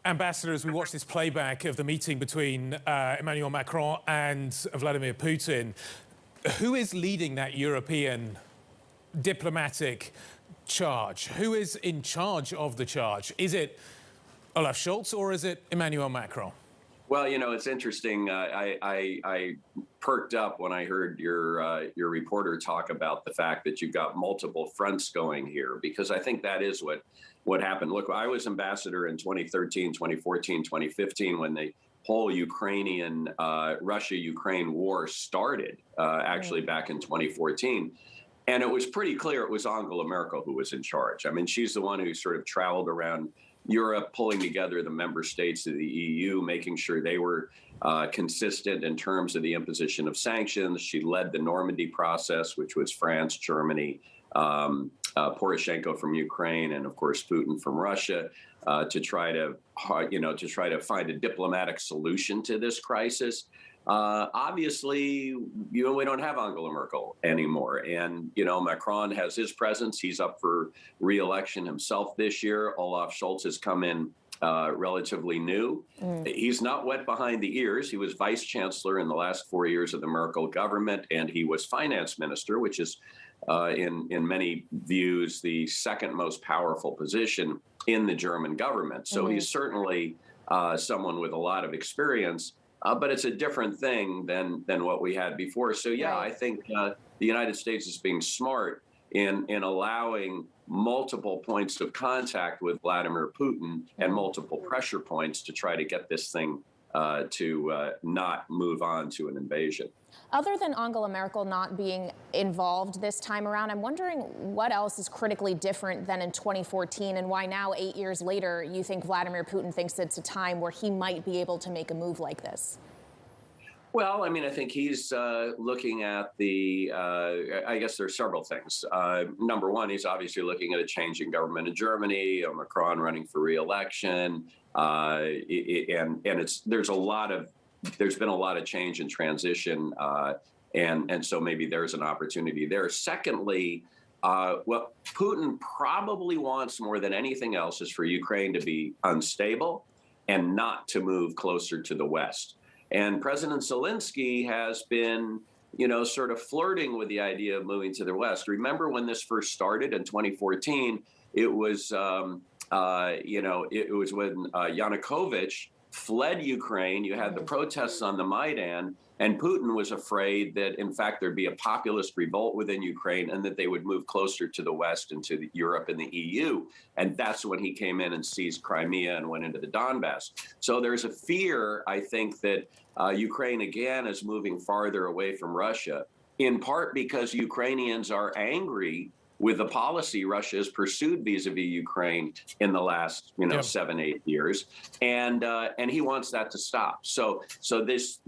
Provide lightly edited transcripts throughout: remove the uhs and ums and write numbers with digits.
Ambassador, as we watch this playback of the meeting between Emmanuel Macron and Vladimir Putin, who is leading that European diplomatic charge? Who is in charge of the charge? Is it Olaf Scholz or is it Emmanuel Macron? Well, you know, it's interesting. I perked up when I heard your reporter talk about the fact that you've got multiple fronts going here, because I think that is what happened. Look, I was ambassador in 2013, 2014, 2015 when the whole Ukrainian Russia-Ukraine war started, actually back in 2014. And it was pretty clear it was Angela Merkel who was in charge. I mean, she's the one who sort of traveled around Europe, pulling together the member states of the EU, making sure they were consistent in terms of the imposition of sanctions. She led the Normandy process, which was France, Germany, Poroshenko from Ukraine, and of course Putin from Russia, to try to find a diplomatic solution to this crisis. Obviously, we don't have Angela Merkel anymore. And, Macron has his presence. He's up for re-election himself this year. Olaf Scholz has come in relatively new. He's not wet behind the ears. He was vice chancellor in the last 4 years of the Merkel government, and he was finance minister, which is, in many views, the second most powerful position in the German government. So he's certainly someone with a lot of experience. But it's a different thing than what we had before. So, yeah, right. I think the United States is being smart in allowing multiple points of contact with Vladimir Putin and multiple pressure points to try to get this thing to not move on to an invasion. Other than Angela Merkel not being involved this time around, I'm wondering what else is critically different than in 2014 and why now, 8 years later, you think Vladimir Putin thinks it's a time where he might be able to make a move like this? Well, I mean, I think he's looking at I guess there's several things. Number one, he's obviously looking at a change in government in Germany, Macron running for re-election, and there's been a lot of change and transition, and so maybe there's an opportunity there. Secondly, what Putin probably wants more than anything else is for Ukraine to be unstable and not to move closer to the West. And President Zelensky has been, sort of flirting with the idea of moving to the West. Remember when this first started in 2014? It was, it was when Yanukovych fled Ukraine. You had the protests on the Maidan, and Putin was afraid that, in fact, there'd be a populist revolt within Ukraine and that they would move closer to the West and to Europe and the EU. And that's when he came in and seized Crimea and went into the Donbass. So there's a fear, I think, that Ukraine, again, is moving farther away from Russia, in part because Ukrainians are angry with the policy Russia has pursued vis-a-vis Ukraine in the last, 7-8 years, and he wants that to stop. So this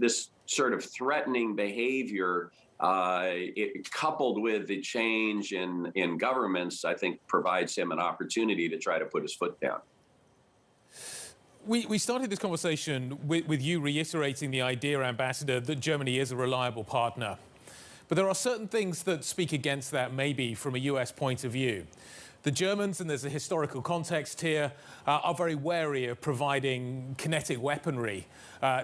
sort of threatening behavior, coupled with the change in governments, I think provides him an opportunity to try to put his foot down. We started this conversation with you reiterating the idea, Ambassador, that Germany is a reliable partner. But there are certain things that speak against that, maybe from a US point of view. The Germans, and there's a historical context here, are very wary of providing kinetic weaponry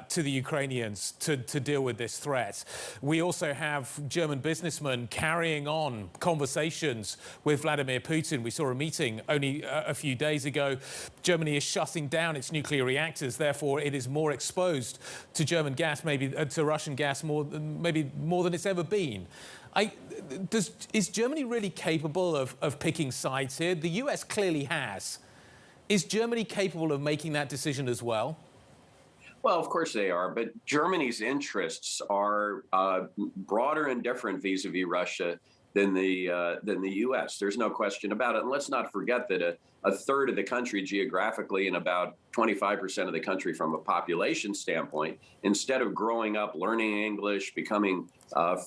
to the Ukrainians to deal with this threat. We also have German businessmen carrying on conversations with Vladimir Putin. We saw a meeting only a few days ago. Germany is shutting down its nuclear reactors. Therefore, it is more exposed to German gas, maybe to Russian gas, maybe more than it's ever been. Is Germany really capable of picking sides here? The US clearly has. Is Germany capable of making that decision as well? Well, of course they are, but Germany's interests are broader and different vis-a-vis Russia than the U.S. There's no question about it. And let's not forget that a third of the country geographically and about 25% of the country from a population standpoint, instead of growing up learning English, becoming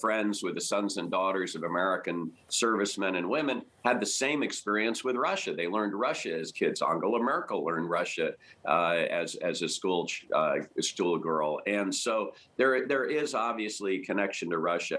friends with the sons and daughters of American servicemen and women, had the same experience with Russia. They learned Russia as kids. Angela Merkel learned Russia as a school girl. And so there is obviously a connection to Russia.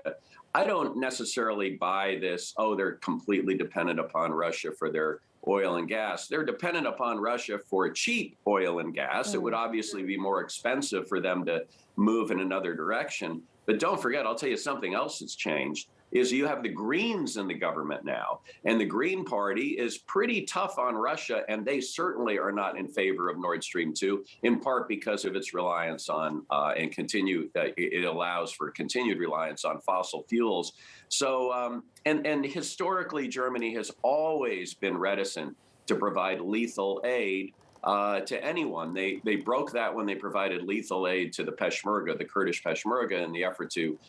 I don't necessarily buy this, they're completely dependent upon Russia for their oil and gas. They're dependent upon Russia for cheap oil and gas. It would obviously be more expensive for them to move in another direction. But don't forget, I'll tell you something else that's changed, is you have the Greens in the government now. And the Green Party is pretty tough on Russia, and they certainly are not in favor of Nord Stream 2, in part because of its reliance on it allows for continued reliance on fossil fuels. So, and historically, Germany has always been reticent to provide lethal aid to anyone. They broke that when they provided lethal aid to the Peshmerga, the Kurdish Peshmerga, in the effort to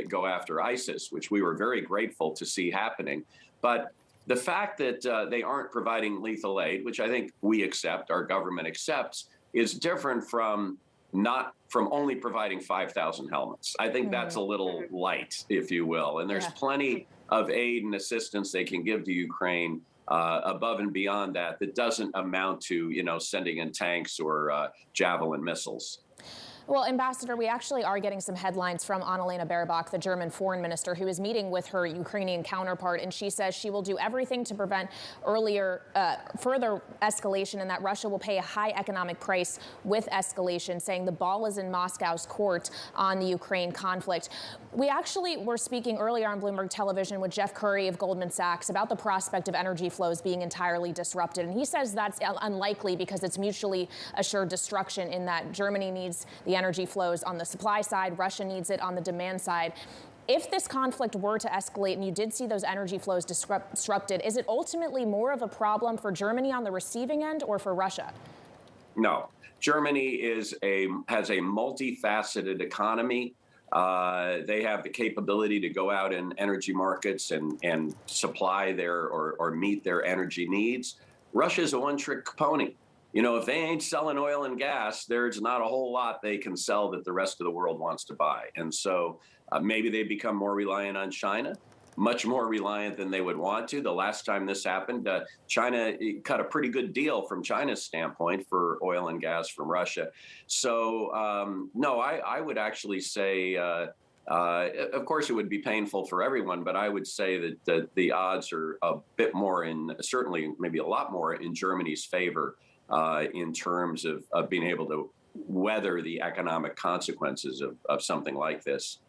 go after ISIS, which we were very grateful to see happening. But the fact that they aren't providing lethal aid, which I think we accept, our government accepts, is different from only providing 5,000 helmets. I think that's a little light, if you will. And there's plenty of aid and assistance they can give to Ukraine above and beyond that doesn't amount to, sending in tanks or Javelin missiles. Well, Ambassador, we actually are getting some headlines from Annalena Baerbock, the German foreign minister, who is meeting with her Ukrainian counterpart, and she says she will do everything to prevent further escalation and that Russia will pay a high economic price with escalation, saying the ball is in Moscow's court on the Ukraine conflict. We actually were speaking earlier on Bloomberg Television with Jeff Curry of Goldman Sachs about the prospect of energy flows being entirely disrupted, and he says that's unlikely because it's mutually assured destruction in that Germany needs the energy flows on the supply side, Russia needs it on the demand side. If this conflict were to escalate and you did see those energy flows disrupted, is it ultimately more of a problem for Germany on the receiving end or for Russia? No. Germany has a multifaceted economy. They have the capability to go out in energy markets and supply or meet their energy needs. Russia's a one-trick pony. If they ain't selling oil and gas, there's not a whole lot they can sell that the rest of the world wants to buy. And so maybe they become more reliant on China, much more reliant than they would want to. The last time this happened, China cut a pretty good deal from China's standpoint for oil and gas from Russia. So, no, I would actually say, of course, it would be painful for everyone, but I would say that the odds are a bit more certainly maybe a lot more in Germany's favor in terms of being able to weather the economic consequences of something like this.